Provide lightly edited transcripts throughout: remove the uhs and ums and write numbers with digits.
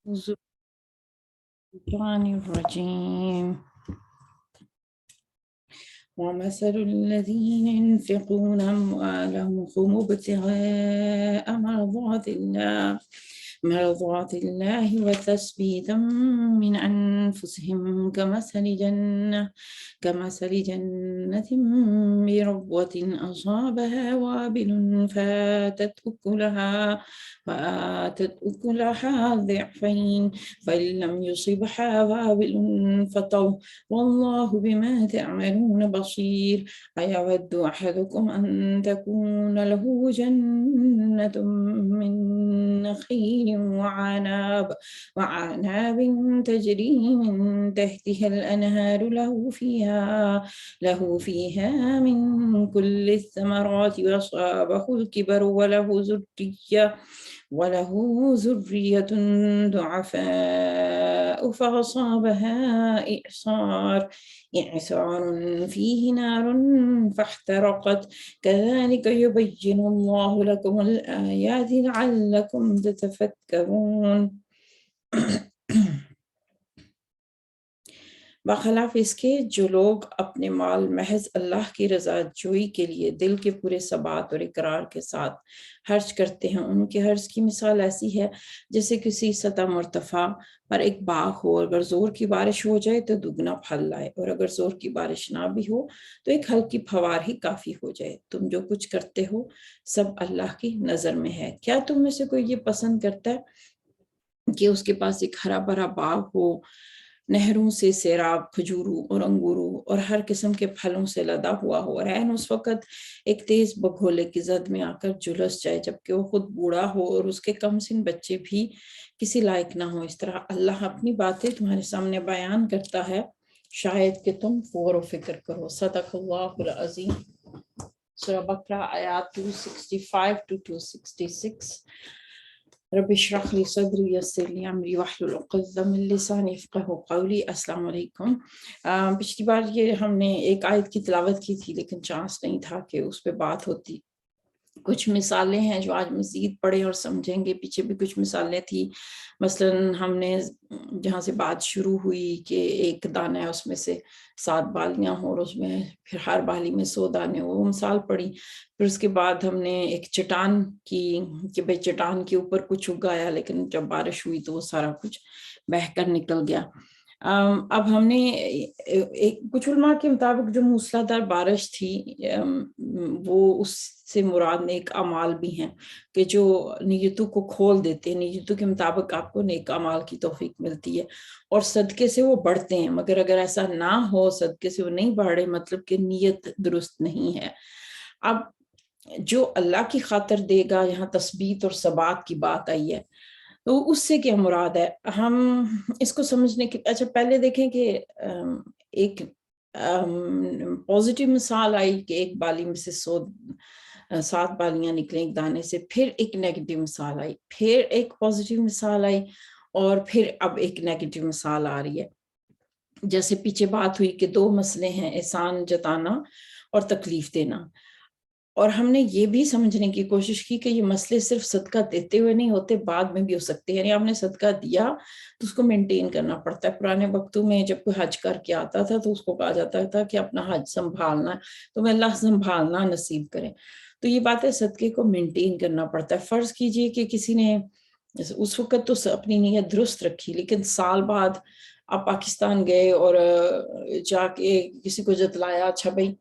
أعوذ بالله من الشيطان الرجيم. ومثل الذين ينفقون أموالهم ابتغاء مرضات الله وتثبيتا من أنفسهم كمثل جنة بربوة أصابها وابل فآتت أكلها ضعفين فإن لم يصبها وابل فطل والله بما تعملون بصير. أيود أحدكم أن تكون له جنة من نخيل وعناب تجري من تحتها الأنهار له فيها من كل الثمرات وأصابه الكبر وله ذرية ضعفاء فأصابها إعصار فيه نار فاحترقت كذلك يبين الله لكم الآيات لعلكم تتفكرون. بخلاف اس کے جو لوگ اپنے مال محض اللہ کی رضا جوئی کے لیے دل کے پورے ثبات اور اقرار کے ساتھ خرچ کرتے ہیں، ان کے خرچ کی مثال ایسی ہے جیسے کسی سطح مرتفع پر ایک باغ ہو، اگر زور کی بارش ہو جائے تو دگنا پھل لائے، اور اگر زور کی بارش نہ بھی ہو تو ایک ہلکی پھوار ہی کافی ہو جائے۔ تم جو کچھ کرتے ہو سب اللہ کی نظر میں ہے۔ کیا تم میں سے کوئی یہ پسند کرتا ہے کہ اس کے پاس ایک ہرا بھرا باغ ہو، نہروں سے سیراب، کھجوروں اور انگوروں اور ہر قسم کے پھلوں سے لدا ہوا ہو، اور عین اس وقت ایک تیز بگھولے کی زد میں آ کر جھلس جائے جبکہ وہ خود بوڑھا ہو اور اس کے کم سن بچے بھی کسی لائق نہ ہو؟ اس طرح اللہ اپنی باتیں تمہارے سامنے بیان کرتا ہے شاید کہ تم غور و فکر کرو۔ صدق اللہ العظیم۔ سورہ بقرہ آیات 265 to 266۔ رب اشرح لی صدری ویسر لی امری واحلل عقدۃ من لسانی یفقہوا قولی۔ السلام علیکم۔ پچھلی بار یہ ہم نے ایک آیت کی تلاوت کی تھی لیکن چانس نہیں تھا کہ اس پہ بات ہوتی۔ کچھ مثالیں ہیں جو آج مزید پڑھیں اور سمجھیں گے، پیچھے بھی کچھ مثالیں تھی۔ مثلا ہم نے جہاں سے بات شروع ہوئی کہ ایک دانہ ہے اس میں سے 7 بالیاں ہوں اور اس میں پھر ہر بالی میں 100 دانے، وہ مثال پڑھی۔ پھر اس کے بعد ہم نے ایک چٹان کی کہ بھئی چٹان کے اوپر کچھ اگایا لیکن جب بارش ہوئی تو وہ سارا کچھ بہہ کر نکل گیا۔ اب ہم نے کچھ علماء کے مطابق جو موسلادھار بارش تھی وہ اس سے مراد نیک اعمال بھی ہیں کہ جو نیتوں کو کھول دیتے ہیں، نیتوں کے مطابق آپ کو نیک اعمال کی توفیق ملتی ہے اور صدقے سے وہ بڑھتے ہیں۔ مگر اگر ایسا نہ ہو، صدقے سے وہ نہیں بڑھ رہے، مطلب کہ نیت درست نہیں ہے۔ اب جو اللہ کی خاطر دے گا، یہاں تثبیت اور ثبات کی بات آئی ہے تو اس سے کیا مراد ہے؟ ہم اس کو سمجھنے کے اچھا پہلے دیکھیں کہ ایک پازیٹیو مثال آئی کہ ایک بالی میں سے 7 بالیاں نکلیں ایک دانے سے، پھر ایک نیگیٹو مثال آئی، پھر ایک پازیٹیو مثال آئی، اور پھر اب ایک نیگیٹو مثال آ رہی ہے۔ جیسے پیچھے بات ہوئی کہ 2 مسئلے ہیں، احسان جتانا اور تکلیف دینا، اور ہم نے یہ بھی سمجھنے کی کوشش کی کہ یہ مسئلے صرف صدقہ دیتے ہوئے نہیں ہوتے، بعد میں بھی ہو سکتے ہیں۔ یعنی آپ نے صدقہ دیا تو اس کو مینٹین کرنا پڑتا ہے۔ پرانے وقتوں میں جب کوئی حج کر کے آتا تھا تو اس کو کہا جاتا تھا کہ اپنا حج سنبھالنا ہے، تو میں اللہ سنبھالنا نصیب کرے۔ تو یہ بات ہے، صدقے کو مینٹین کرنا پڑتا ہے۔ فرض کیجئے کہ کسی نے اس وقت تو اپنی نیت درست رکھی لیکن سال بعد آپ پاکستان گئے اور جا کے کسی کو جتلایا، اچھا بھائی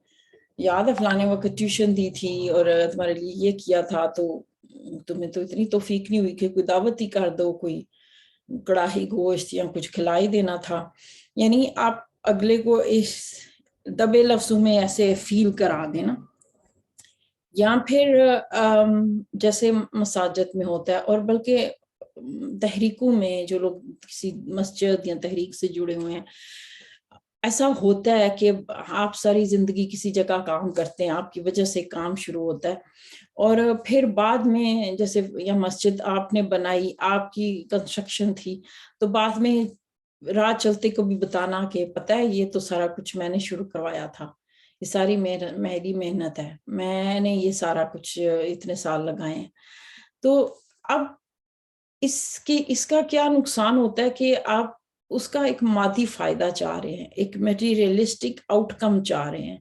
یاد ہے فلانے وقت ٹیوشن دی تھی اور تمہارے لیے یہ کیا تھا، تو تمہیں تو اتنی توفیق نہیں ہوئی کہ کوئی دعوت ہی کر دو، کوئی کڑاہی گوشت یا کچھ کھلائی دینا تھا۔ یعنی آپ اگلے کو اس دبے لفظوں میں ایسے فیل کرا دینا، یا پھر جیسے مساجد میں ہوتا ہے، اور بلکہ تحریکوں میں جو لوگ کسی مسجد یا تحریک سے جڑے ہوئے ہیں، ایسا ہوتا ہے کہ آپ ساری زندگی کسی جگہ کام کرتے ہیں، آپ کی وجہ سے کام شروع ہوتا ہے، اور پھر بعد میں جیسے یا مسجد آپ نے بنائی، آپ کی کنسٹرکشن تھی، تو بعد میں راہ چلتے کو بھی بتانا کہ پتہ ہے یہ تو سارا کچھ میں نے شروع کروایا تھا، یہ ساری میری محنت ہے، میں نے یہ سارا کچھ اتنے سال لگائے ہیں۔ تو اب اس کا کیا نقصان ہوتا ہے کہ آپ اس کا ایک مادی فائدہ چاہ رہے ہیں، ایک میٹیریلسٹک آؤٹ کم چاہ رہے ہیں،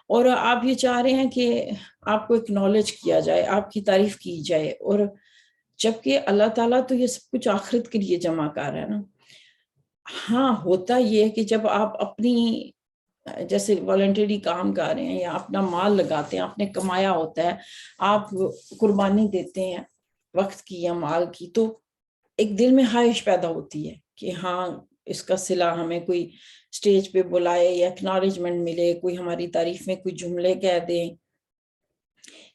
اور آپ یہ چاہ رہے ہیں کہ آپ کو اکنالج کیا جائے، آپ کی تعریف کی جائے، اور جبکہ اللہ تعالیٰ تو یہ سب کچھ آخرت کے لیے جمع کر رہا ہے نا۔ ہاں، ہوتا یہ ہے کہ جب آپ اپنی جیسے والنٹری کام کر رہے ہیں یا اپنا مال لگاتے ہیں، آپ نے کمایا ہوتا ہے، آپ قربانی دیتے ہیں وقت کی یا مال کی، تو ایک دل میں خواہش پیدا ہوتی ہے کہ ہاں اس کا صلہ ہمیں کوئی سٹیج پہ بلائے یا اکنالجمنٹ ملے، کوئی ہماری تعریف میں کوئی جملے کہہ دیں،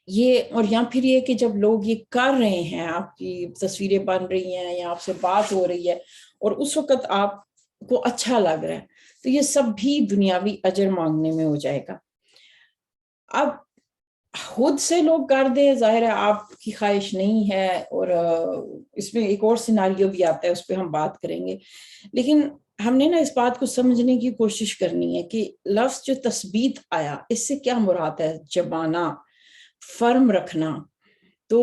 یہ اور یا پھر یہ کہ جب لوگ یہ کر رہے ہیں، آپ کی تصویریں بن رہی ہیں یا آپ سے بات ہو رہی ہے اور اس وقت آپ کو اچھا لگ رہا ہے، تو یہ سب بھی دنیاوی اجر مانگنے میں ہو جائے گا۔ اب خود سے لوگ کر دیں، ظاہر ہے آپ کی خواہش نہیں ہے، اور اس میں ایک اور سیناریو بھی آتا ہے، اس پہ ہم بات کریں گے، لیکن ہم نے نا اس بات کو سمجھنے کی کوشش کرنی ہے کہ لفظ جو تثبیت آیا، اس سے کیا مراد ہے؟ جبانا، فرم رکھنا، تو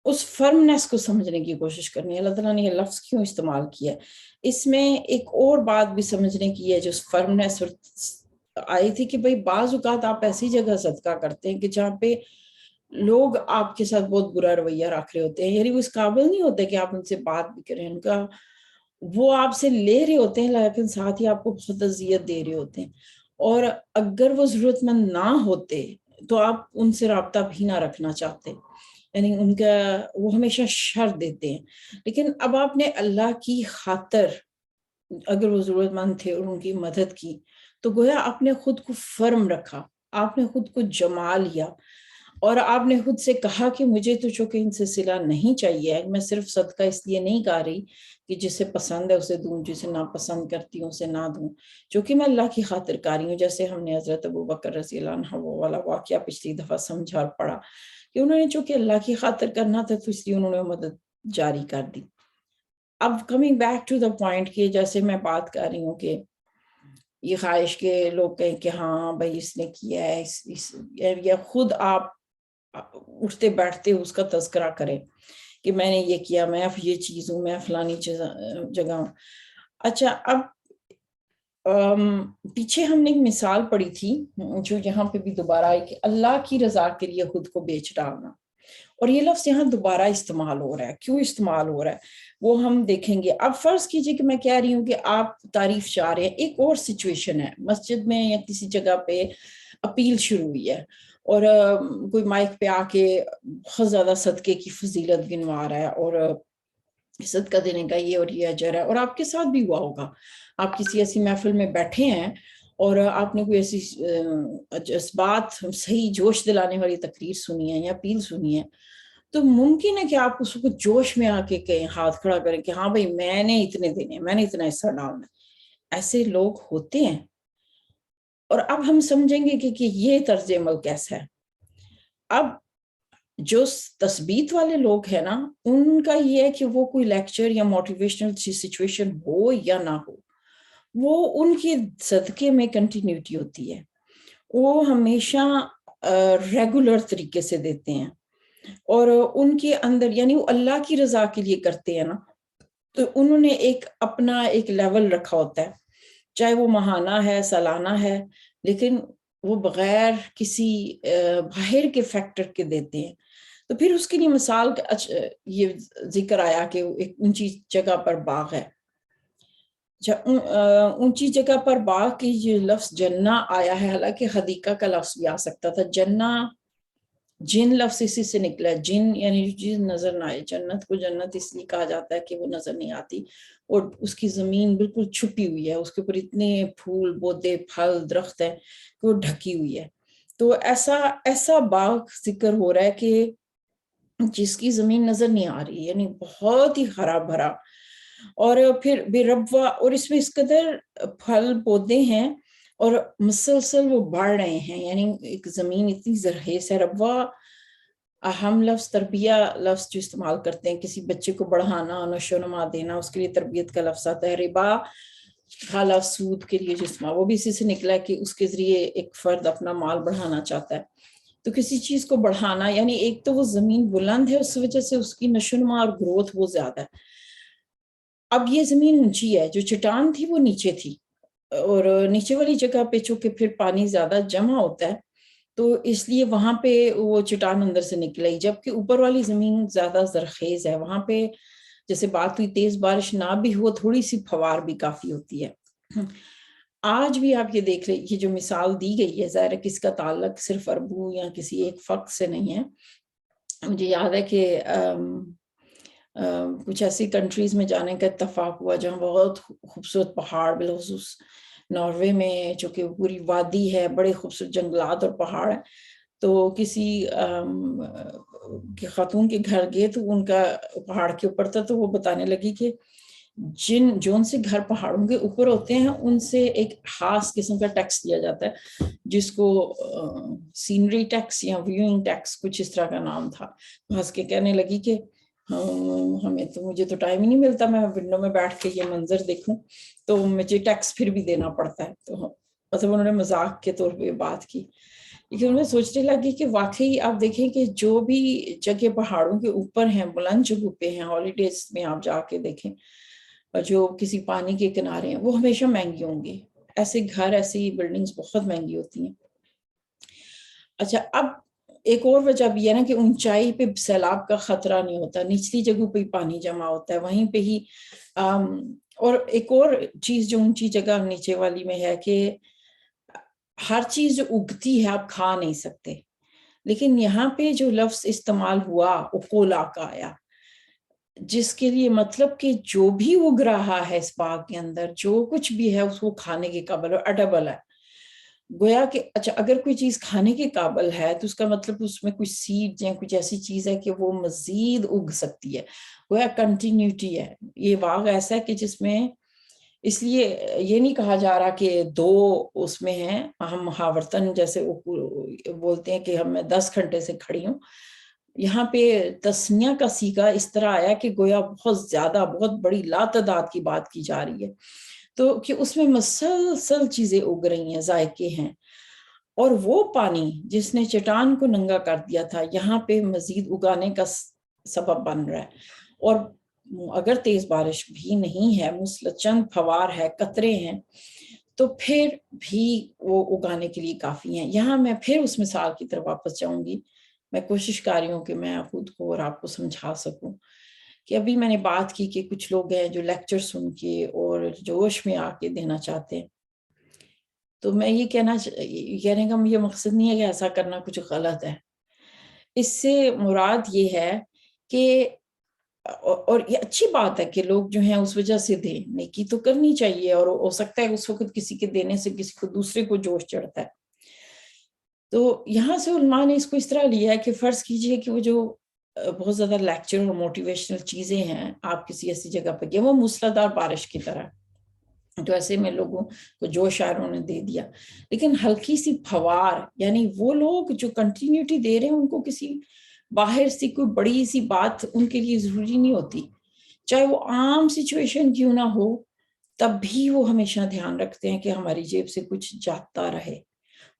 اس فرمنس کو سمجھنے کی کوشش کرنی ہے، اللہ تعالیٰ نے یہ لفظ کیوں استعمال کیا ہے۔ اس میں ایک اور بات بھی سمجھنے کی ہے جو فرمنس آئی تھی، کہ بھئی بعض اوقات آپ ایسی جگہ صدقہ کرتے ہیں کہ جہاں پہ لوگ آپ کے ساتھ بہت برا رویہ رکھ رہے ہوتے ہیں، یعنی وہ اس قابل نہیں ہوتے کہ آپ ان سے بات بھی کریں، ان کا وہ آپ سے لے رہے ہوتے ہیں لیکن ساتھ ہی آپ کو بہت اذیت دے رہے ہوتے ہیں، اور اگر وہ ضرورت مند نہ ہوتے تو آپ ان سے رابطہ بھی نہ رکھنا چاہتے، یعنی ان کا وہ ہمیشہ شر دیتے ہیں۔ لیکن اب آپ نے اللہ کی خاطر اگر وہ ضرورت مند تھے اور ان کی مدد کی، تو گویا آپ نے خود کو فرم رکھا، آپ نے خود کو جما لیا، اور آپ نے خود سے کہا کہ مجھے تو چونکہ ان سے صلہ نہیں چاہیے، میں صرف صدقہ اس لیے نہیں کر رہی کہ جسے پسند ہے اسے دوں، جسے ناپسند کرتی ہوں اسے نہ دوں، چونکہ میں اللہ کی خاطر کر رہی ہوں۔ جیسے ہم نے حضرت ابوبکر رضی اللہ عنہ وہ والا واقعہ پچھلی دفعہ سمجھا اور پڑھا کہ انہوں نے چونکہ اللہ کی خاطر کرنا تھا تو اس لیے انہوں نے مدد جاری کر دی۔ اب coming back to the point کہ جیسے میں بات کر رہی ہوں کہ یہ خواہش کے لوگ کہیں کہ ہاں بھائی اس نے کیا ہے، یا خود آپ اٹھتے بیٹھتے اس کا تذکرہ کریں کہ میں نے یہ کیا، میں اب یہ چیز ہوں، میں فلانی جگہ ہوں۔ اچھا، اب پیچھے ہم نے ایک مثال پڑھی تھی جو یہاں پہ بھی دوبارہ آئی کہ اللہ کی رضا کے لیے خود کو بیچ ڈالنا، اور یہ لفظ یہاں دوبارہ استعمال ہو رہا ہے۔ کیوں استعمال ہو رہا ہے وہ ہم دیکھیں گے۔ اب فرض کیجئے کہ میں کہہ رہی ہوں کہ آپ تعریف چاہ رہے ہیں، ایک اور سچویشن ہے، مسجد میں یا کسی جگہ پہ اپیل شروع ہوئی ہے اور کوئی مائک پہ آ کے بہت زیادہ صدقے کی فضیلت گنوا رہا ہے اور صدقہ دینے کا یہ اور یہ اجر ہے، اور آپ کے ساتھ بھی ہوا ہوگا، آپ کسی ایسی محفل میں بیٹھے ہیں اور آپ نے کوئی ایسی جذبات صحیح جوش دلانے والی تقریر سنی ہے یا اپیل سنی ہے، تو ممکن ہے کہ آپ اس کو جوش میں آ کے کہیں ہاتھ کھڑا کریں کہ ہاں بھائی میں نے اتنے دینے، میں نے اتنا حصہ ڈالنا ہے۔ ایسے لوگ ہوتے ہیں، اور اب ہم سمجھیں گے کہ یہ طرز عمل کیسا ہے۔ اب جو تثبیت والے لوگ ہیں نا، ان کا یہ ہے کہ وہ کوئی لیکچر یا موٹیویشنل سچویشن ہو یا نہ ہو، وہ ان کے صدقے میں کنٹینیوٹی ہوتی ہے، وہ ہمیشہ ریگولر طریقے سے دیتے ہیں، اور ان کے اندر یعنی وہ اللہ کی رضا کے لیے کرتے ہیں نا، تو انہوں نے ایک اپنا ایک لیول رکھا ہوتا ہے، چاہے وہ ماہانہ ہے، سالانہ ہے، لیکن وہ بغیر کسی باہر کے فیکٹر کے دیتے ہیں۔ تو پھر اس کے لیے مثال یہ ذکر آیا کہ ایک اونچی جگہ پر باغ ہے، اونچی جگہ پر باغ کی جو لفظ جنہ آیا ہے، حالانکہ حدیقہ کا لفظ بھی آ سکتا تھا، جنہ جن لفظ اسی سے نکلا ہے، جن یعنی جو چیز نظر نہ آئے۔ جنت کو جنت اس لیے کہا جاتا ہے کہ وہ نظر نہیں آتی، اور اس کی زمین بالکل چھپی ہوئی ہے، اس کے اوپر اتنے پھول پودے پھل درخت ہیں کہ وہ ڈھکی ہوئی ہے۔ تو ایسا باغ ذکر ہو رہا ہے کہ جس کی زمین نظر نہیں آ رہی، یعنی بہت ہی ہرا بھرا، اور پھر بے ربوا، اور اس میں اس قدر پھل پودے ہیں اور مسلسل وہ بڑھ رہے ہیں، یعنی ایک زمین اتنی زرخیز ہے۔ ربوا ہم لفظ تربیہ لفظ جو استعمال کرتے ہیں، کسی بچے کو بڑھانا، نشو و نما دینا، اس کے لیے تربیت کا لفظ آتا ہے۔ ربا کا لفظ سود کے لیے جو استعمال، وہ بھی اسی سے نکلا ہے کہ اس کے ذریعے ایک فرد اپنا مال بڑھانا چاہتا ہے۔ تو کسی چیز کو بڑھانا، یعنی ایک تو وہ زمین بلند ہے، اس وجہ سے اس کی نشوونما اور گروتھ وہ زیادہ ہے. اب یہ زمین اونچی ہے، جو چٹان تھی وہ نیچے تھی، اور نیچے والی جگہ پہ چونکہ پھر پانی زیادہ جمع ہوتا ہے تو اس لیے وہاں پہ وہ چٹان اندر سے نکل آئی، جبکہ اوپر والی زمین زیادہ زرخیز ہے. وہاں پہ جیسے بات ہوئی تیز بارش نہ بھی ہو، تھوڑی سی پھوار بھی کافی ہوتی ہے. آج بھی آپ یہ دیکھ لیں، یہ جو مثال دی گئی ہے، ظاہر ہے کہ اس کا تعلق صرف اربوں یا کسی ایک فقط سے نہیں ہے. مجھے یاد ہے کہ کچھ ایسی کنٹریز میں جانے کا اتفاق ہوا جہاں بہت خوبصورت پہاڑ، بالخصوص ناروے میں چونکہ پوری وادی ہے، بڑے خوبصورت جنگلات اور پہاڑ ہیں. تو کسی خاتون کے گھر گئے تو ان کا پہاڑ کے اوپر تھا، تو وہ بتانے لگی کہ جون سے گھر پہاڑوں کے اوپر ہوتے ہیں ان سے ایک خاص قسم کا ٹیکس دیا جاتا ہے، جس کو سینری ٹیکس یا ویونگ ٹیکس کچھ اس طرح کا نام تھا. ہنس کے کہنے لگی کہ مجھے تو ٹائم ہی نہیں ملتا، میں ونڈو میں بیٹھ کے یہ منظر دیکھوں تو مجھے ٹیکس پھر بھی دینا پڑتا ہے. تو مطلب انہوں نے مذاق کے طور پہ بات کی، لیکن انہیں سوچنے لگی کہ واقعی آپ دیکھیں کہ جو بھی جگہ پہاڑوں کے اوپر ہیں، بلند جگہوں پہ ہیں، ہالیڈیز میں آپ جا کے دیکھیں، جو کسی پانی کے کنارے ہیں، وہ ہمیشہ مہنگی ہوں گی. ایسے گھر، ایسی بلڈنگز بہت مہنگی ہوتی ہیں. اچھا، اب ایک اور وجہ بھی ہے نا کہ اونچائی پہ سیلاب کا خطرہ نہیں ہوتا، نچلی جگہوں پہ پانی جمع ہوتا ہے وہیں پہ ہی. اور ایک اور چیز جو اونچی جگہ نیچے والی میں ہے کہ ہر چیز جو اگتی ہے آپ کھا نہیں سکتے، لیکن یہاں پہ جو لفظ استعمال ہوا اکولا کا آیا، جس کے لیے مطلب کہ جو بھی اگ رہا ہے اس باغ کے اندر، جو کچھ بھی ہے اس کو کھانے کے قابل اور ایڈیبل ہے. گویا کہ اچھا اگر کوئی چیز کھانے کے قابل ہے تو اس کا مطلب اس میں کچھ سیڈ یا کچھ ایسی چیز ہے کہ وہ مزید اگ سکتی ہے، گویا کنٹینیوٹی ہے. یہ باغ ایسا ہے کہ جس میں، اس لیے یہ نہیں کہا جا رہا کہ دو اس میں ہیں، ہم محاورتن جیسے بولتے ہیں کہ میں 10 گھنٹے سے کھڑی ہوں. یہاں پہ تسنیہ کا سیگا اس طرح آیا کہ گویا بہت زیادہ، بہت بڑی لا تعداد کی بات کی جا رہی ہے، تو کہ اس میں مسلسل چیزیں اگ رہی ہیں، ذائقے ہیں. اور وہ پانی جس نے چٹان کو ننگا کر دیا تھا یہاں پہ مزید اگانے کا سبب بن رہا ہے. اور اگر تیز بارش بھی نہیں ہے، چند پھوار ہے، قطرے ہیں، تو پھر بھی وہ اگانے کے لیے کافی ہیں. یہاں میں پھر اس مثال کی طرف واپس جاؤں گی. میں کوشش کر رہی ہوں کہ میں خود کو اور آپ کو سمجھا سکوں کہ ابھی میں نے بات کی کہ کچھ لوگ ہیں جو لیکچر سن کے اور جوش میں آ کے دینا چاہتے ہیں. تو میں یہ کہنے کا یہ مقصد نہیں ہے کہ ایسا کرنا کچھ غلط ہے. اس سے مراد یہ ہے کہ، اور یہ اچھی بات ہے کہ لوگ جو ہیں اس وجہ سے دیں، نیکی تو کرنی چاہیے، اور ہو سکتا ہے اس وقت کسی کے دینے سے کسی کو دوسرے کو جوش چڑھتا ہے. تو یہاں سے علماء نے اس کو اس طرح لیا ہے کہ فرض کیجئے کہ وہ جو بہت زیادہ لیکچر اور موٹیویشنل چیزیں ہیں آپ کسی ایسی جگہ پہ گئے، وہ موسلادھار بارش کی طرح، تو ایسے میں لوگوں کو جوش آئروں نے دے دیا. لیکن ہلکی سی پھوار، یعنی وہ لوگ جو کنٹینیوٹی دے رہے ہیں ان کو کسی باہر سے کوئی بڑی سی بات ان کے لیے ضروری نہیں ہوتی، چاہے وہ عام سچویشن کیوں نہ ہو، تب بھی وہ ہمیشہ دھیان رکھتے ہیں کہ ہماری جیب سے کچھ جاتا رہے.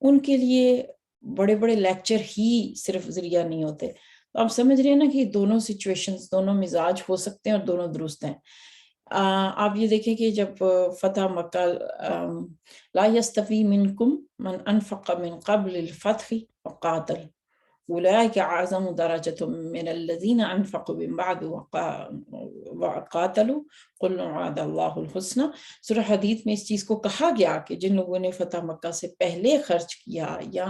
ان کے لیے بڑے بڑے لیکچر ہی صرف ذریعہ نہیں ہوتے. تو آپ سمجھ رہے ہیں نا کہ دونوں سچویشنز، دونوں مزاج ہو سکتے ہیں اور دونوں درست ہیں. آپ یہ دیکھیں کہ جب فتح مکہ، لا یستوی منکم من انفق من قبل الفتح وقاتل اولئک اعظم درجة من الذین انفقوا من بعد وقاتلوا قل وعد اللہ الحسنى. سورہ حدید میں اس چیز کو کہا گیا کہ جن لوگوں نے فتح مکہ سے پہلے خرچ کیا یا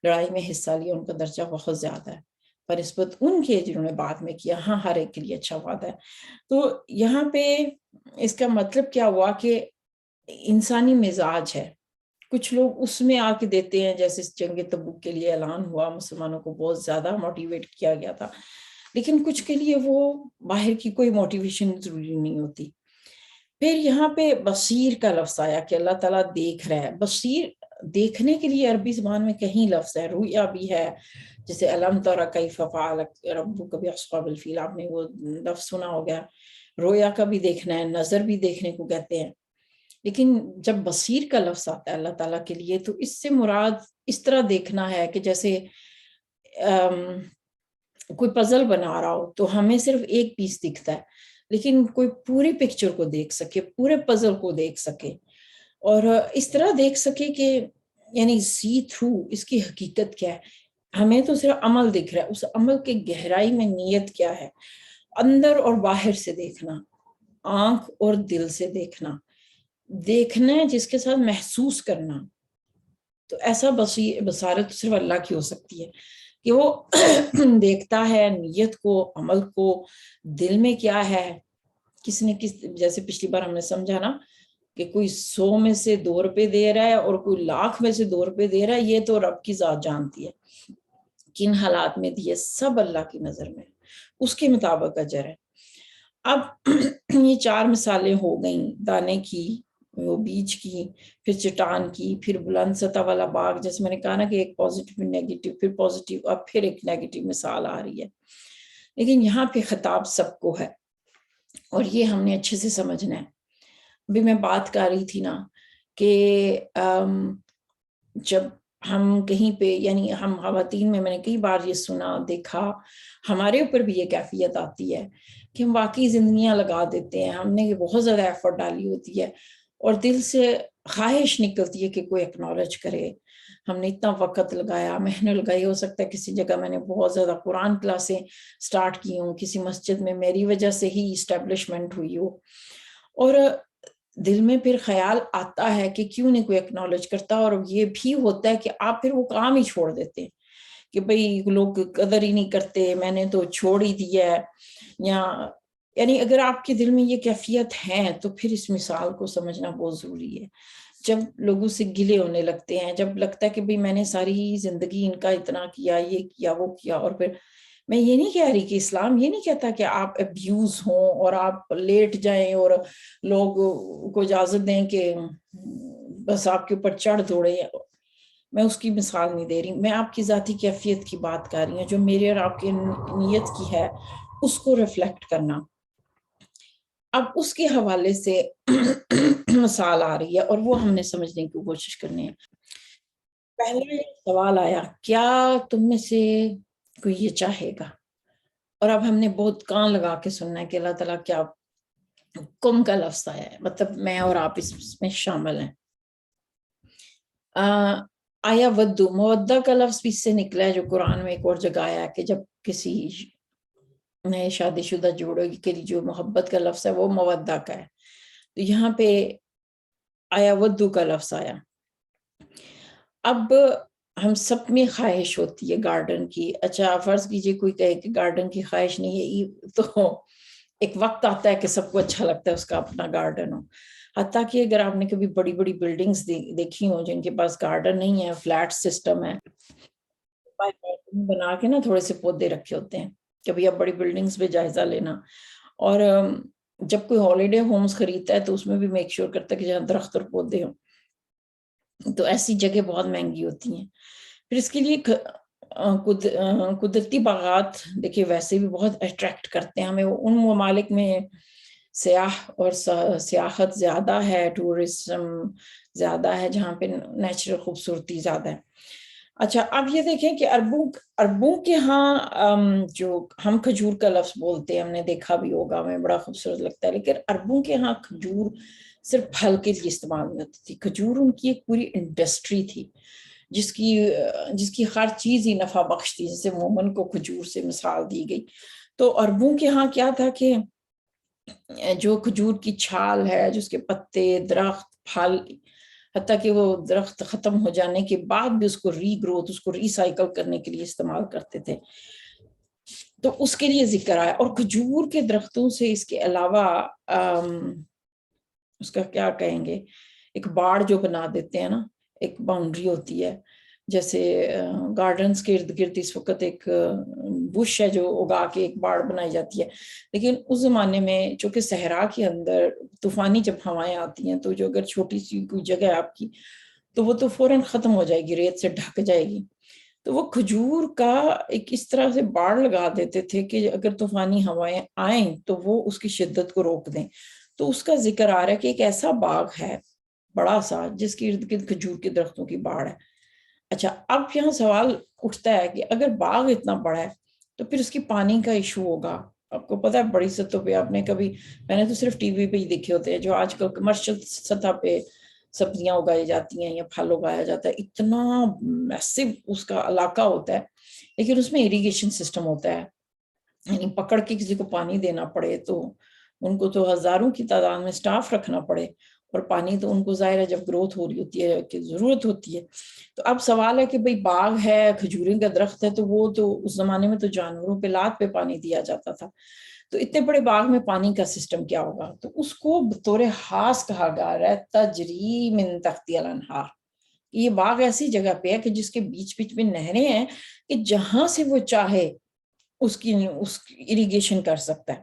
لڑائی میں حصہ لیا ان کا درجہ بہت زیادہ ہے، پر نسبت ان کے جنہوں نے بعد میں کیا، ہاں ہر ایک کے لیے اچھا وعدہ ہے. تو یہاں پہ اس کا مطلب کیا ہوا کہ انسانی مزاج ہے. کچھ لوگ اس میں آ کے دیتے ہیں، جیسے جنگ تبوک کے لیے اعلان ہوا، مسلمانوں کو بہت زیادہ موٹیویٹ کیا گیا تھا، لیکن کچھ کے لیے وہ باہر کی کوئی موٹیویشن ضروری نہیں ہوتی. پھر یہاں پہ بصیر کا لفظ آیا کہ اللہ تعالیٰ دیکھ رہا ہے. بصیر دیکھنے کے لیے عربی زبان میں کہیں لفظ ہے، رؤیا بھی ہے، جیسے الم تر کیف فعل ربک باصحاب الفیل، آپ نے وہ لفظ سنا ہوگا. رویا کا بھی دیکھنا ہے، نظر بھی دیکھنے کو کہتے ہیں. لیکن جب بصیر کا لفظ آتا ہے اللہ تعالیٰ کے لیے تو اس سے مراد اس طرح دیکھنا ہے کہ جیسے کوئی پزل بنا رہا ہو تو ہمیں صرف ایک پیس دکھتا ہے، لیکن کوئی پوری پکچر کو دیکھ سکے، پورے پزل کو دیکھ سکے، اور اس طرح دیکھ سکے کہ یعنی سی تھرو اس کی حقیقت کیا ہے۔ ہمیں تو صرف عمل دکھ رہا ہے، اس عمل کے گہرائی میں نیت کیا ہے، اندر اور باہر سے دیکھنا، آنکھ اور دل سے دیکھنا، دیکھنا ہے جس کے ساتھ محسوس کرنا۔ تو ایسا بصارت صرف اللہ کی ہو سکتی ہے کہ وہ دیکھتا ہے نیت کو، عمل کو، دل میں کیا ہے۔ کسی نے جیسے پچھلی بار ہم نے سمجھا نا کہ کوئی 100 میں سے 2 روپے دے رہا ہے اور کوئی 1,00,000 میں سے 2 روپے دے رہا ہے، یہ تو رب کی ذات جانتی ہے کن حالات میں دیے، سب اللہ کی نظر میں اس کے مطابق اجر ہے۔ اب یہ 4 مثالیں ہو گئیں، دانے کی، وہ بیج کی، پھر چٹان کی، پھر بلند سطح والا باغ، جیسے میں نے کہا نا کہ ایک پازیٹیو نیگیٹو، پھر پازیٹیو، اب پھر ایک نیگیٹو مثال آ رہی ہے، لیکن یہاں پہ خطاب سب کو ہے اور یہ ہم نے اچھے سے سمجھنا ہے۔ ابھی میں بات کر رہی تھی نا کہ جب ہم کہیں پہ، یعنی ہم خواتین میں نے کئی بار یہ سنا دیکھا، ہمارے اوپر بھی یہ کیفیت آتی ہے کہ ہم واقعی زندگیاں لگا دیتے ہیں، ہم نے بہت زیادہ ایفرٹ ڈالی ہوتی ہے اور دل سے خواہش نکلتی ہے کہ کوئی اکنالج کرے، ہم نے اتنا وقت لگایا، محنت لگائی، ہو سکتا ہے کسی جگہ میں نے بہت زیادہ قرآن کلاسیں سٹارٹ کی ہوں، کسی مسجد میں میری وجہ سے ہی اسٹیبلشمنٹ ہوئی ہو، اور دل میں پھر خیال آتا ہے کہ کیوں نہیں کوئی اکنالج کرتا، اور یہ بھی ہوتا ہے کہ آپ پھر وہ کام ہی چھوڑ دیتے ہیں کہ بھئی لوگ قدر ہی نہیں کرتے، میں نے تو چھوڑ ہی دیا ہے، یا یعنی اگر آپ کے دل میں یہ کیفیت ہے تو پھر اس مثال کو سمجھنا بہت ضروری ہے۔ جب لوگوں سے گلے ہونے لگتے ہیں، جب لگتا ہے کہ بھئی میں نے ساری زندگی ان کا اتنا کیا، یہ کیا، وہ کیا، اور پھر میں یہ نہیں کہہ رہی کہ اسلام یہ نہیں کہتا کہ آپ ابیوز ہوں اور آپ لیٹ جائیں اور لوگ کو اجازت دیں کہ بس آپ کے اوپر چڑھ دوڑے، میں اس کی مثال نہیں دے رہی، میں آپ کی ذاتی کیفیت کی بات کر رہی ہوں، جو میرے اور آپ کی نیت کی ہے اس کو ریفلیکٹ کرنا۔ اب اس کے حوالے سے مثال آ رہی ہے اور وہ ہم نے سمجھنے کی کوشش کرنی ہے۔ پہلا یہ سوال آیا، کیا تم میں سے کوئی یہ چاہے گا؟ اور اب ہم نے بہت کان لگا کے سننا ہے کہ اللہ تعالیٰ کیا کم کا لفظ آیا ہے، مطلب میں اور آپ اس میں شامل ہیں۔ آیا ودو، مودہ کا لفظ بھی اس سے نکلا ہے جو قرآن میں ایک اور جگہ آیا ہے کہ جب کسی نئے شادی شدہ جوڑے کے لیے جو محبت کا لفظ ہے وہ مودہ کا ہے، تو یہاں پہ آیا ودو کا لفظ آیا۔ اب ہم سب میں خواہش ہوتی ہے گارڈن کی، اچھا فرض کیجئے کوئی کہے کہ گارڈن کی خواہش نہیں ہے، تو ایک وقت آتا ہے کہ سب کو اچھا لگتا ہے اس کا اپنا گارڈن ہو، حتیٰ کہ اگر آپ نے کبھی بڑی بڑی بلڈنگز دیکھی ہوں جن کے پاس گارڈن نہیں ہے، فلیٹ سسٹم ہے، بنا کے نا تھوڑے سے پودے رکھے ہوتے ہیں، کبھی آپ بڑی بلڈنگز پہ جائزہ لینا، اور جب کوئی ہالیڈے ہومز خریدتا ہے تو اس میں بھی میک شور کرتا ہے کہ جہاں درخت اور پودے ہوں، تو ایسی جگہ بہت مہنگی ہوتی ہیں۔ پھر اس کے لیے قدرتی باغات دیکھیں ویسے بھی بہت اٹریکٹ کرتے ہیں ہمیں، ان ممالک میں سیاح اور سیاحت زیادہ ہے، ٹورزم زیادہ ہے، جہاں پہ نیچرل خوبصورتی زیادہ ہے۔ اچھا اب یہ دیکھیں کہ عربوں کے ہاں جو ہم کھجور کا لفظ بولتے ہیں، ہم نے دیکھا بھی ہوگا، ہمیں بڑا خوبصورت لگتا ہے، لیکن عربوں کے ہاں کھجور صرف پھل کے لیے استعمال نہیں ہوتی تھی، کھجور ان کی ایک پوری انڈسٹری تھی جس کی ہر چیز ہی نفع بخش تھی، جیسے مومن کو کھجور سے مثال دی گئی۔ تو عربوں کے ہاں کیا تھا کہ جو کھجور کی چھال ہے، جو اس کے پتے، درخت، پھل، حتیٰ کہ وہ درخت ختم ہو جانے کے بعد بھی اس کو ری گروتھ، اس کو ری سائیکل کرنے کے لیے استعمال کرتے تھے، تو اس کے لیے ذکر آیا۔ اور کھجور کے درختوں سے اس کے علاوہ اس کا کیا کہیں گے، ایک باڑ جو بنا دیتے ہیں نا، ایک باؤنڈری ہوتی ہے، جیسے گارڈنز کے ارد گرد اس وقت ایک بش ہے جو اگا کے ایک باڑ بنائی جاتی ہے، لیکن اس زمانے میں چونکہ صحرا کے اندر طوفانی جب ہوائیں آتی ہیں تو جو اگر چھوٹی سی کوئی جگہ ہے آپ کی تو وہ تو فوراً ختم ہو جائے گی، ریت سے ڈھک جائے گی، تو وہ کھجور کا ایک اس طرح سے باڑ لگا دیتے تھے کہ اگر طوفانی ہوائیں آئیں تو وہ اس کی شدت کو روک دیں۔ تو اس کا ذکر آ رہا ہے کہ ایک ایسا باغ ہے بڑا سا جس کے ارد گرد کھجور کے درختوں کی باڑ ہے۔ اچھا اب یہاں سوال اٹھتا ہے کہ اگر باغ اتنا بڑا ہے تو پھر اس کی پانی کا ایشو ہوگا. آپ کو پتا ہے بڑی سطح پہ آپ نے کبھی, میں نے تو صرف ٹی وی پہ ہی دیکھے ہوتے ہیں جو آج کل کمرشل سطح پہ سبزیاں اگائی جاتی ہیں یا پھل اگایا جاتا ہے, اتنا میسو اس کا علاقہ ہوتا ہے, لیکن اس میں اریگیشن سسٹم ہوتا ہے, یعنی پکڑ کے کسی کو پانی دینا پڑے تو ان کو تو ہزاروں کی تعداد میں سٹاف رکھنا پڑے, اور پانی تو ان کو ظاہر ہے جب گروتھ ہو رہی ہوتی ہے کہ ضرورت ہوتی ہے. تو اب سوال ہے کہ بھئی باغ ہے, کھجوریں کا درخت ہے, تو وہ تو اس زمانے میں تو جانوروں پہ لات پہ پانی دیا جاتا تھا, تو اتنے بڑے باغ میں پانی کا سسٹم کیا ہوگا؟ تو اس کو بطور خاص کہا گیا ہے تجری من تحتی الانہار. یہ باغ ایسی جگہ پہ ہے کہ جس کے بیچ بیچ میں نہریں ہیں کہ جہاں سے وہ چاہے اس کی اریگیشن کر سکتا ہے.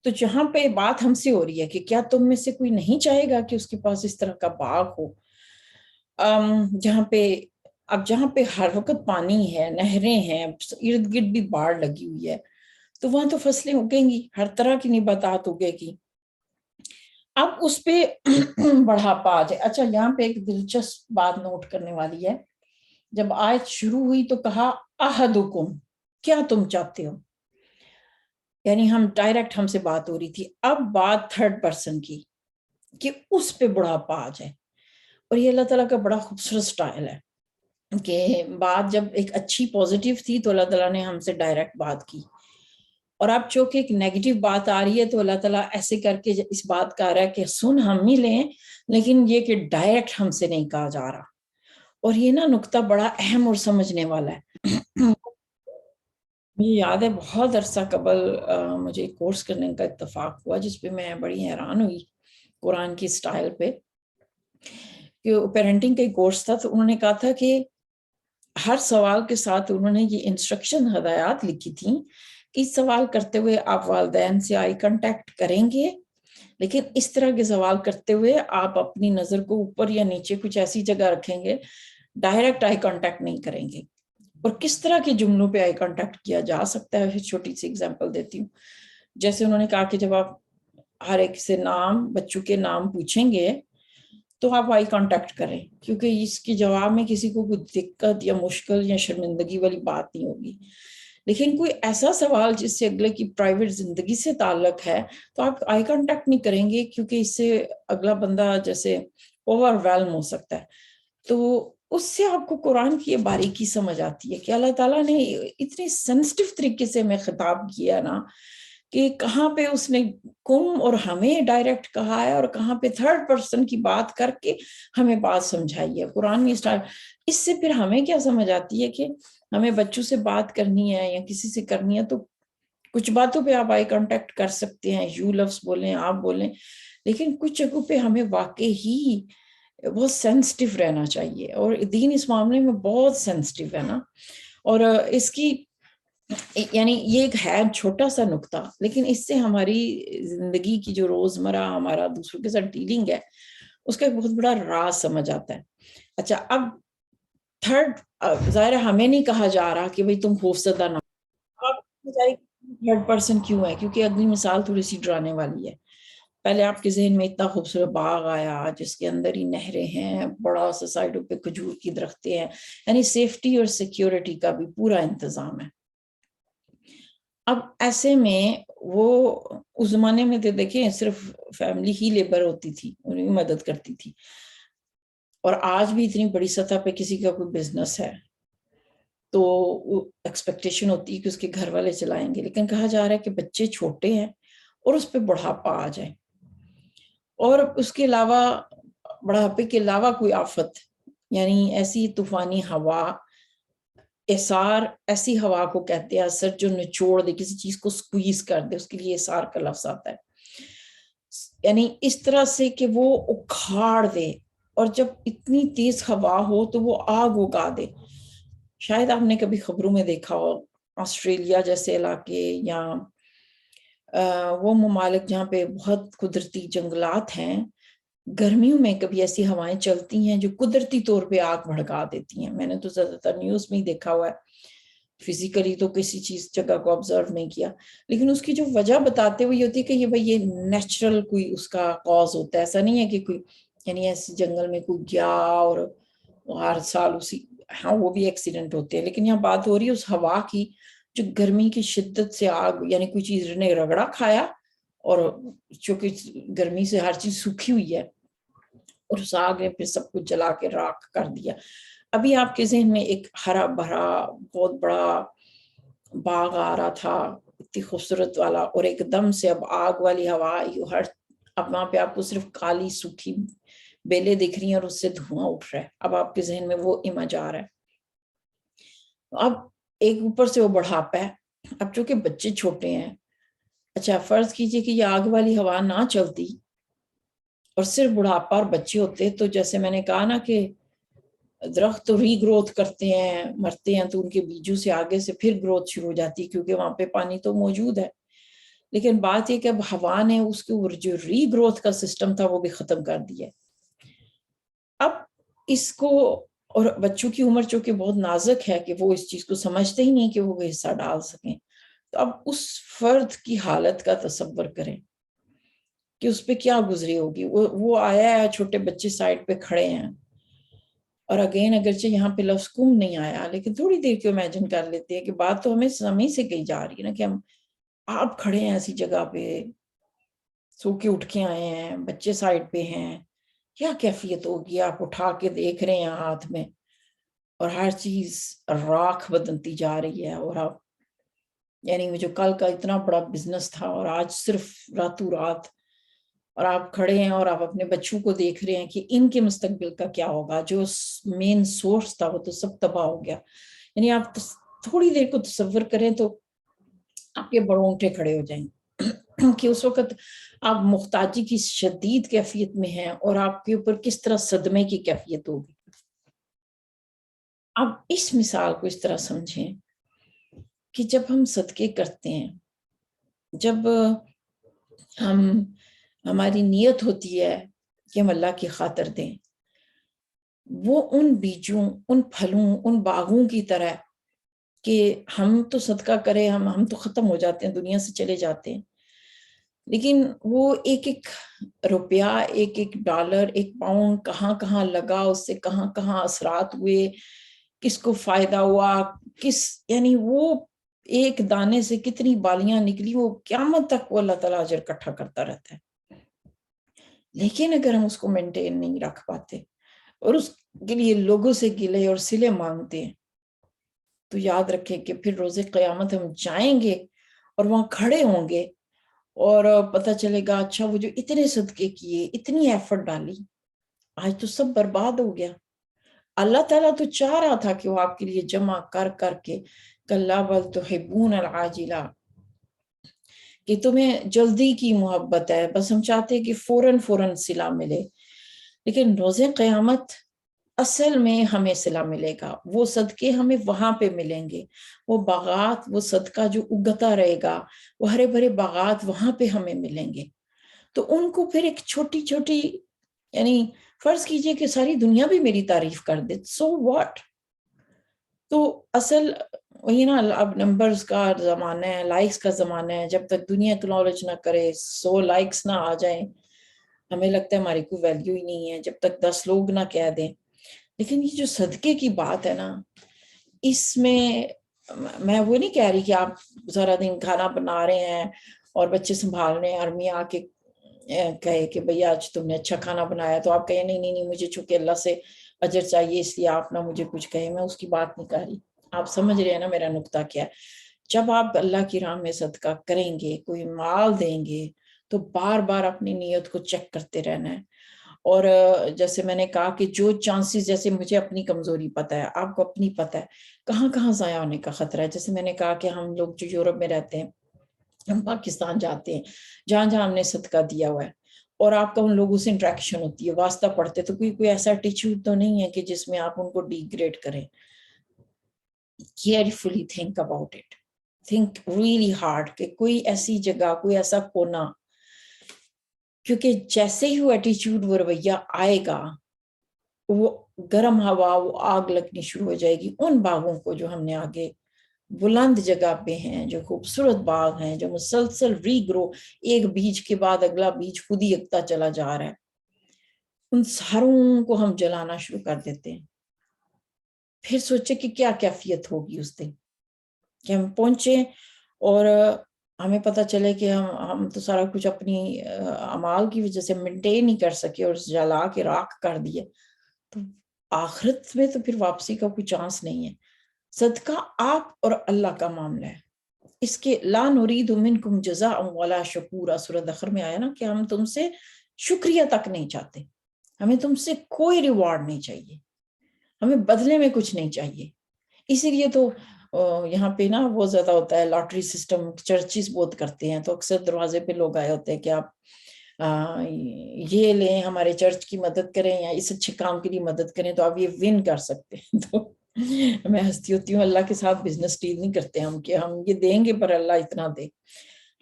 تو جہاں پہ بات ہم سے ہو رہی ہے کہ کیا تم میں سے کوئی نہیں چاہے گا کہ اس کے پاس اس طرح کا باغ ہو, جہاں پہ ہر وقت پانی ہے, نہریں ہیں, ارد گرد بھی باڑ لگی ہوئی ہے, تو وہاں تو فصلیں اگیں گی, ہر طرح کی نباتات اگے گی. اب اس پہ بڑھاپا آ جائے. اچھا یہاں پہ ایک دلچسپ بات نوٹ کرنے والی ہے, جب آیت شروع ہوئی تو کہا احدکم, کیا تم چاہتے ہو, یعنی ہم ڈائریکٹ ہم سے بات ہو رہی تھی. اب بات تھرڈ پرسن کی کہ اس پہ بڑھاپا آ جائے, اور یہ اللہ تعالیٰ کا بڑا خوبصورت سٹائل ہے کہ بات جب ایک اچھی پوزیٹیو تھی تو اللہ تعالیٰ نے ہم سے ڈائریکٹ بات کی, اور اب چونکہ ایک نیگیٹو بات آ رہی ہے تو اللہ تعالیٰ ایسے کر کے اس بات کا رہا ہے کہ سن ہم ہی لیں, لیکن یہ کہ ڈائریکٹ ہم سے نہیں کہا جا رہا. اور یہ نا نقطہ بڑا اہم اور سمجھنے والا ہے. مجھے یاد ہے بہت عرصہ قبل مجھے کورس کرنے کا اتفاق ہوا جس پہ میں بڑی حیران ہوئی قرآن کی سٹائل پہ, کہ پیرنٹنگ کا ایک کورس تھا. تو انہوں نے کہا تھا کہ ہر سوال کے ساتھ انہوں نے یہ انسٹرکشن ہدایات لکھی تھیں کہ اس سوال کرتے ہوئے آپ والدین سے آئی کانٹیکٹ کریں گے, لیکن اس طرح کے سوال کرتے ہوئے آپ اپنی نظر کو اوپر یا نیچے کچھ ایسی جگہ رکھیں گے, ڈائریکٹ آئی کانٹیکٹ نہیں کریں گے. اور کس طرح کے جملوں پہ آئی کانٹیکٹ کیا جا سکتا ہے, چھوٹی سی اگزامپل دیتی ہوں. جیسے انہوں نے کہا کہ جب آپ ہر ایک سے نام, بچوں کے نام پوچھیں گے تو آپ آئی کانٹیکٹ کریں, کیونکہ اس کے جواب میں کسی کو کوئی دقت یا مشکل یا شرمندگی والی بات نہیں ہوگی. لیکن کوئی ایسا سوال جس سے اگلے کی پرائیویٹ زندگی سے تعلق ہے تو آپ آئی کانٹیکٹ نہیں کریں گے, کیونکہ اس سے اگلا بندہ جیسے اوور ویلم ہو سکتا ہے. تو اس سے آپ کو قرآن کی یہ باریکی سمجھ آتی ہے کہ اللہ تعالیٰ نے اتنی سینسٹیو طریقے سے ہمیں خطاب کیا نا, کہ کہاں پہ اس نے کم اور ہمیں ڈائریکٹ کہا ہے, اور کہاں پہ تھرڈ پرسن کی بات کر کے ہمیں بات سمجھائی ہے قرآن میں سٹائل. اس سے پھر ہمیں کیا سمجھ آتی ہے کہ ہمیں بچوں سے بات کرنی ہے یا کسی سے کرنی ہے تو کچھ باتوں پہ آپ آئی کانٹیکٹ کر سکتے ہیں, یو لفظ بولیں, آپ بولیں, لیکن کچھ جگہوں پہ ہمیں واقعی ہی بہت سینسٹیو رہنا چاہیے, اور دین اس معاملے میں بہت سینسٹیو ہے نا. اور اس کی یعنی یہ ایک ہے چھوٹا سا نقطہ, لیکن اس سے ہماری زندگی کی جو روزمرہ ہمارا دوسروں کے ساتھ ڈیلنگ ہے اس کا ایک بہت بڑا راز سمجھ آتا ہے. اچھا اب تھرڈ, ظاہر ہمیں نہیں کہا جا رہا کہ بھئی تم خوفزدہ نہ, تھرڈ پرسن کیوں ہے, کیونکہ اگلی مثال تھوڑی سی ڈرانے والی ہے. پہلے آپ کے ذہن میں اتنا خوبصورت باغ آیا جس کے اندر ہی نہریں ہیں, بڑا سا سائڈوں پہ کھجور کی درختیں ہیں, یعنی سیفٹی اور سیکیورٹی کا بھی پورا انتظام ہے. اب ایسے میں وہ اس زمانے میں تو دیکھیں صرف فیملی ہی لیبر ہوتی تھی, انہیں مدد کرتی تھی, اور آج بھی اتنی بڑی سطح پہ کسی کا کوئی بزنس ہے تو ایکسپیکٹیشن ہوتی ہے کہ اس کے گھر والے چلائیں گے, لیکن کہا جا رہا ہے کہ بچے چھوٹے ہیں اور اس پہ بڑھاپا آ جائے, اور اس کے علاوہ بڑھاپے کے علاوہ کوئی آفت, یعنی ایسی طوفانی ہوا, اثار ایسی ہوا کو کہتے ہیں اثر جو نچوڑ دے, کسی چیز کو سکویز کر دے, اس کے لیے اثار کا لفظ آتا ہے. یعنی اس طرح سے کہ وہ اکھاڑ دے, اور جب اتنی تیز ہوا ہو تو وہ آگ اگا دے. شاید آپ نے کبھی خبروں میں دیکھا ہو آسٹریلیا جیسے علاقے یا وہ ممالک جہاں پہ بہت قدرتی جنگلات ہیں, گرمیوں میں کبھی ایسی ہوائیں چلتی ہیں جو قدرتی طور پہ آگ بھڑکا دیتی ہیں. میں نے تو زیادہ تر نیوز میں ہی دیکھا ہوا ہے, فزیکلی تو کسی چیز جگہ کو آبزرو نہیں کیا, لیکن اس کی جو وجہ بتاتے ہوئے یہ ہوتی ہے کہ یہ بھئی یہ نیچرل کوئی اس کا کاز ہوتا ہے. ایسا نہیں ہے کہ کوئی یعنی ایسے جنگل میں کوئی گیا اور ہر سال اسی ہاں وہ بھی ایکسیڈنٹ ہوتے ہیں، لیکن یہاں بات ہو رہی ہے اس ہوا کی جو گرمی کی شدت سے آگ، یعنی کوئی چیز نے رگڑا کھایا اور چونکہ گرمی سے ہر چیز سوکھی ہوئی ہے اور اس آگ نے پھر سب کچھ جلا کے راکھ کر دیا۔ ابھی آپ کے ذہن میں ایک ہرا بھرا بہت بڑا باغ آ رہا تھا اتنی خوبصورت والا، اور ایک دم سے اب آگ والی ہوا آئی، اب وہاں پہ آپ کو صرف کالی سوکھی بیلیں دکھ رہی ہیں اور اس سے دھواں اٹھ رہا ہے۔ اب آپ کے ذہن میں وہ امیج آ رہا ہے۔ اب ایک اوپر سے وہ بڑھاپا ہے، اب چونکہ بچے چھوٹے ہیں، اچھا فرض کیجئے کہ یہ آگ والی ہوا نہ چلتی اور صرف بڑھاپا اور بچے ہوتے، تو جیسے میں نے کہا نا کہ درخت تو ری گروتھ کرتے ہیں، مرتے ہیں تو ان کے بیجوں سے آگے سے پھر گروتھ شروع ہو جاتی ہے کیونکہ وہاں پہ پانی تو موجود ہے، لیکن بات یہ کہ اب ہوا نے اس کے اوپر جو ری گروتھ کا سسٹم تھا وہ بھی ختم کر دیا۔ اب اس کو، اور بچوں کی عمر چونکہ بہت نازک ہے کہ وہ اس چیز کو سمجھتے ہی نہیں کہ وہ حصہ ڈال سکیں، تو اب اس فرد کی حالت کا تصور کریں کہ اس پہ کیا گزری ہوگی۔ وہ آیا ہے، چھوٹے بچے سائڈ پہ کھڑے ہیں، اور اگین اگرچہ یہاں پہ لفظ کم نہیں آیا لیکن تھوڑی دیر کو امیجن کر لیتے ہیں کہ بات تو ہمیں سمجھ سے کہی جا رہی ہے نا کہ آپ کھڑے ہیں ایسی جگہ پہ، سو کے اٹھ کے آئے ہیں، بچے سائڈ پہ ہیں، کیا کیفیت ہوگی؟ آپ اٹھا کے دیکھ رہے ہیں ہاتھ میں اور ہر چیز راکھ بدلتی جا رہی ہے، اور آپ یعنی جو کل کا اتنا بڑا بزنس تھا اور آج صرف راتوں رات، اور آپ کھڑے ہیں اور آپ اپنے بچوں کو دیکھ رہے ہیں کہ ان کے مستقبل کا کیا ہوگا، جو مین سورس تھا وہ تو سب تباہ ہو گیا۔ یعنی آپ تھوڑی دیر کو تصور کریں تو آپ کے بڑونگٹے کھڑے ہو جائیں کہ اس وقت آپ محتاجی کی شدید کیفیت میں ہیں اور آپ کے اوپر کس طرح صدمے کی کیفیت ہوگی۔ اب اس مثال کو اس طرح سمجھیں کہ جب ہم صدقے کرتے ہیں، جب ہماری نیت ہوتی ہے کہ ہم اللہ کی خاطر دیں، وہ ان بیجوں، ان پھلوں، ان باغوں کی طرح کہ ہم تو صدقہ کریں، ہم تو ختم ہو جاتے ہیں، دنیا سے چلے جاتے ہیں، لیکن وہ ایک ایک روپیہ، ایک ایک ڈالر، ایک پاؤنڈ کہاں کہاں لگا، اس سے کہاں کہاں اثرات ہوئے، کس کو فائدہ ہوا، یعنی وہ ایک دانے سے کتنی بالیاں نکلی، وہ قیامت تک وہ اللہ تعالیٰ اجر اکٹھا کرتا رہتا ہے۔ لیکن اگر ہم اس کو مینٹین نہیں رکھ پاتے اور اس کے لیے لوگوں سے گلے اور صلے مانگتے ہیں، تو یاد رکھیں کہ پھر روز قیامت ہم جائیں گے اور وہاں کھڑے ہوں گے اور پتہ چلے گا اچھا وہ جو اتنے صدقے کیے، اتنی ایفرٹ ڈالی، آج تو سب برباد ہو گیا۔ اللہ تعالیٰ تو چاہ رہا تھا کہ وہ آپ کے لیے جمع کر کر کے کَلَّا بَلْ تُحِبُّونَ الْعَاجِلَةَ، کہ تمہیں جلدی کی محبت ہے، بس ہم چاہتے ہیں کہ فوراً صلہ ملے، لیکن روز قیامت اصل میں ہمیں صلہ ملے گا، وہ صدقے ہمیں وہاں پہ ملیں گے، وہ باغات، وہ صدقہ جو اگتا رہے گا، وہ ہرے بھرے باغات وہاں پہ ہمیں ملیں گے۔ تو ان کو پھر ایک چھوٹی چھوٹی، یعنی فرض کیجئے کہ ساری دنیا بھی میری تعریف کر دے، سو واٹ؟ تو اصل وہی نا، اب نمبرز کا زمانہ ہے، لائکس کا زمانہ ہے، جب تک دنیا اکنالج نہ کرے، 100 لائکس نہ آ جائیں، ہمیں لگتا ہے ہماری کوئی ویلیو ہی نہیں ہے، جب تک 10 لوگ نہ کہہ دیں۔ لیکن یہ جو صدقے کی بات ہے نا، اس میں میں وہ نہیں کہہ رہی کہ آپ سارا دن کھانا بنا رہے ہیں اور بچے سنبھال رہے ہیں اور میاں آ کے کہے کہ بھئی آج تم نے اچھا کھانا بنایا، تو آپ کہیں نہیں مجھے چونکہ اللہ سے اجر چاہیے اس لیے آپ نہ مجھے کچھ کہیں، میں اس کی بات نہیں کر رہی۔ آپ سمجھ رہے ہیں نا میرا نقطہ کیا ہے؟ جب آپ اللہ کی راہ میں صدقہ کریں گے، کوئی مال دیں گے، تو بار بار اپنی نیت کو چیک کرتے رہنا ہے۔ اور جیسے میں نے کہا کہ جو چانسز، جیسے مجھے اپنی کمزوری پتہ ہے، آپ کو اپنی پتہ ہے، کہاں کہاں ضائع ہونے کا خطرہ ہے۔ جیسے میں نے کہا کہ ہم لوگ جو یورپ میں رہتے ہیں، ہم پاکستان جاتے ہیں، جہاں جہاں ہم نے صدقہ دیا ہوا ہے اور آپ کا ان لوگوں سے انٹریکشن ہوتی ہے، واسطہ پڑھتے، تو کوئی ایسا ایٹیچیوڈ تو نہیں ہے کہ جس میں آپ ان کو ڈی گریڈ کریں۔ Carefully think about it, think really hard کہ کوئی ایسی جگہ، کوئی ایسا کونا، کیونکہ جیسے ہی وہ ایٹیچیوڈ، وہ رویہ آئے گا، وہ گرم ہوا، وہ آگ لگنی شروع ہو جائے گی ان باغوں کو جو ہم نے آگے بلند جگہ پہ ہیں، جو خوبصورت باغ ہیں، جو مسلسل ری گرو، ایک بیج کے بعد اگلا بیج خود ہی اگتا چلا جا رہا ہے، ان ساروں کو ہم جلانا شروع کر دیتے ہیں۔ پھر سوچے کہ کیا کیفیت ہوگی اس دن کہ ہم پہنچے اور ہمیں پتہ چلے کہ ہم تو سارا کچھ اپنی اعمال کی وجہ سے مینٹین نہیں کر سکے اور جلا کے راکھ کر دیے، تو آخرت میں تو پھر واپسی کا کوئی چانس نہیں ہے۔ صدقہ آپ اور اللہ کا معاملہ ہے، اس کے لا نرید منکم جزاء ولا شکورا، سورہ دخر میں آیا نا کہ ہم تم سے شکریہ تک نہیں چاہتے، ہمیں تم سے کوئی ریوارڈ نہیں چاہیے، ہمیں بدلے میں کچھ نہیں چاہیے۔ اسی لیے تو یہاں پہ نا بہت زیادہ ہوتا ہے لاٹری سسٹم، چرچز بہت کرتے ہیں، تو اکثر دروازے پہ لوگ آئے ہوتے ہیں کہ آپ یہ لیں، ہمارے چرچ کی مدد کریں یا اس اچھے کام کے لیے مدد کریں تو آپ یہ ون کر سکتے ہیں۔ تو میں ہنستی ہوتی ہوں، اللہ کے ساتھ بزنس ڈیل نہیں کرتے ہم کہ ہم یہ دیں گے پر اللہ اتنا دے۔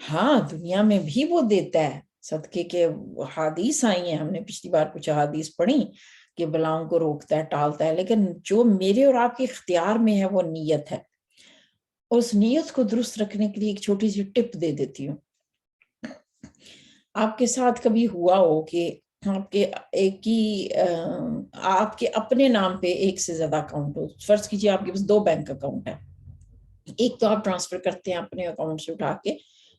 ہاں دنیا میں بھی وہ دیتا ہے، صدقے کے حدیث آئی ہیں، ہم نے پچھلی بار کچھ حدیث پڑھی کہ بلاؤں کو روکتا ہے، ٹالتا ہے، لیکن جو میرے اور آپ کے اختیار میں ہے وہ نیت ہے۔ اس نیت کو درست رکھنے کے لیے ایک چھوٹی سی ٹپ دے دیتی ہوں۔ آپ کے ساتھ کبھی ہوا ہو کہ آپ کے اپنے نام پہ ایک سے زیادہ اکاؤنٹ ہو، فرض کیجئے آپ کے پاس 2 بینک اکاؤنٹ ہے، ایک تو آپ ٹرانسفر کرتے ہیں اپنے اکاؤنٹ سے اٹھا کے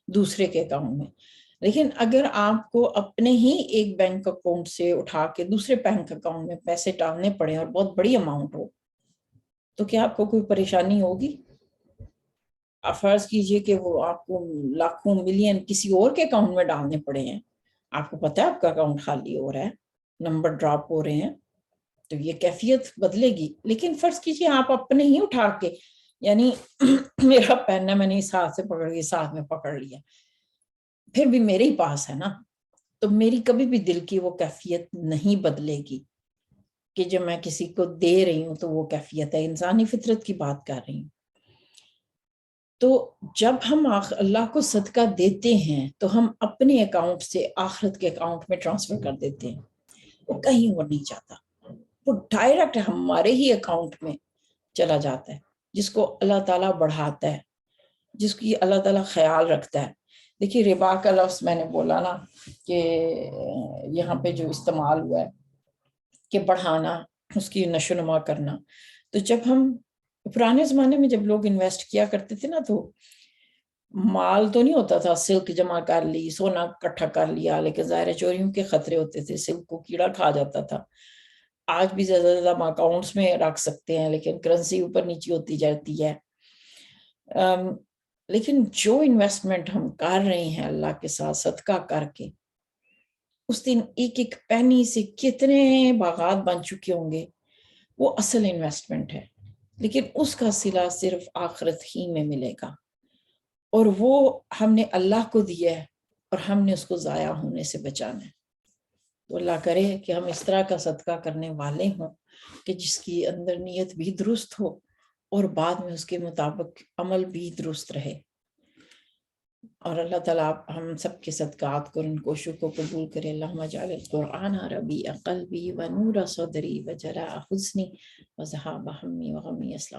دوسرے کے اکاؤنٹ میں، لیکن اگر آپ کو اپنے ہی ایک بینک اکاؤنٹ سے اٹھا کے دوسرے بینک اکاؤنٹ میں پیسے ڈالنے پڑے اور بہت بڑی اماؤنٹ ہو تو کیا آپ کو کوئی پریشانی ہوگی؟ آپ فرض کیجئے کہ وہ آپ کو لاکھوں ملین کسی اور کے اکاؤنٹ میں ڈالنے پڑے ہیں، آپ کو پتہ ہے آپ کا اکاؤنٹ خالی ہو رہا ہے، نمبر ڈراپ ہو رہے ہیں، تو یہ کیفیت بدلے گی۔ لیکن فرض کیجئے آپ اپنے ہی اٹھا کے، یعنی میرا پین ہے، میں نے اس ہاتھ سے پکڑ کے اس ہاتھ میں پکڑ لیا، پھر بھی میرے ہی پاس ہے نا، تو میری کبھی بھی دل کی وہ کیفیت نہیں بدلے گی کہ جب میں کسی کو دے رہی ہوں تو وہ کیفیت ہے، انسانی فطرت کی بات کر رہی ہوں۔ تو جب ہم اللہ کو صدقہ دیتے ہیں تو ہم اپنے اکاؤنٹ سے آخرت کے اکاؤنٹ میں ٹرانسفر کر دیتے ہیں، وہ کہیں اور نہیں جاتا، وہ ڈائریکٹ ہمارے ہی اکاؤنٹ میں چلا جاتا ہے، جس کو اللہ تعالیٰ بڑھاتا ہے، جس کی اللہ تعالیٰ خیال رکھتا ہے۔ دیکھیے ربا کا لفظ میں نے بولا نا کہ یہاں پہ جو استعمال ہوا ہے کہ بڑھانا، اس کی نشو و نما کرنا، تو جب ہم پرانے زمانے میں جب لوگ انویسٹ کیا کرتے تھے نا تو مال تو نہیں ہوتا تھا، سلک جمع کر لی، سونا اکٹھا کر لیا، لیکن ظاہر چوریوں کے خطرے ہوتے تھے، سلک کو کیڑا کھا جاتا تھا۔ آج بھی زیادہ زیادہ ہم اکاؤنٹس میں رکھ سکتے ہیں لیکن کرنسی اوپر نیچے ہوتی جاتی ہے۔ لیکن جو انویسٹمنٹ ہم کر رہے ہیں اللہ کے ساتھ صدقہ کر کے، اس دن ایک ایک پینی سے کتنے باغات بن چکے ہوں گے، وہ اصل انویسٹمنٹ ہے، لیکن اس کا صلہ صرف آخرت ہی میں ملے گا، اور وہ ہم نے اللہ کو دیا ہے اور ہم نے اس کو ضائع ہونے سے بچانا ہے۔ تو اللہ کرے کہ ہم اس طرح کا صدقہ کرنے والے ہوں کہ جس کی اندر نیت بھی درست ہو اور بعد میں اس کے مطابق عمل بھی درست رہے، اور اللہ تعالیٰ ہم سب کے صدقات کو، ان کوششوں کو قبول کرے۔ اللہم اجعل القرآن ربیع قلبی ونور صدری وجلاء حزنی وذہاب ہمی وغمی۔ السلام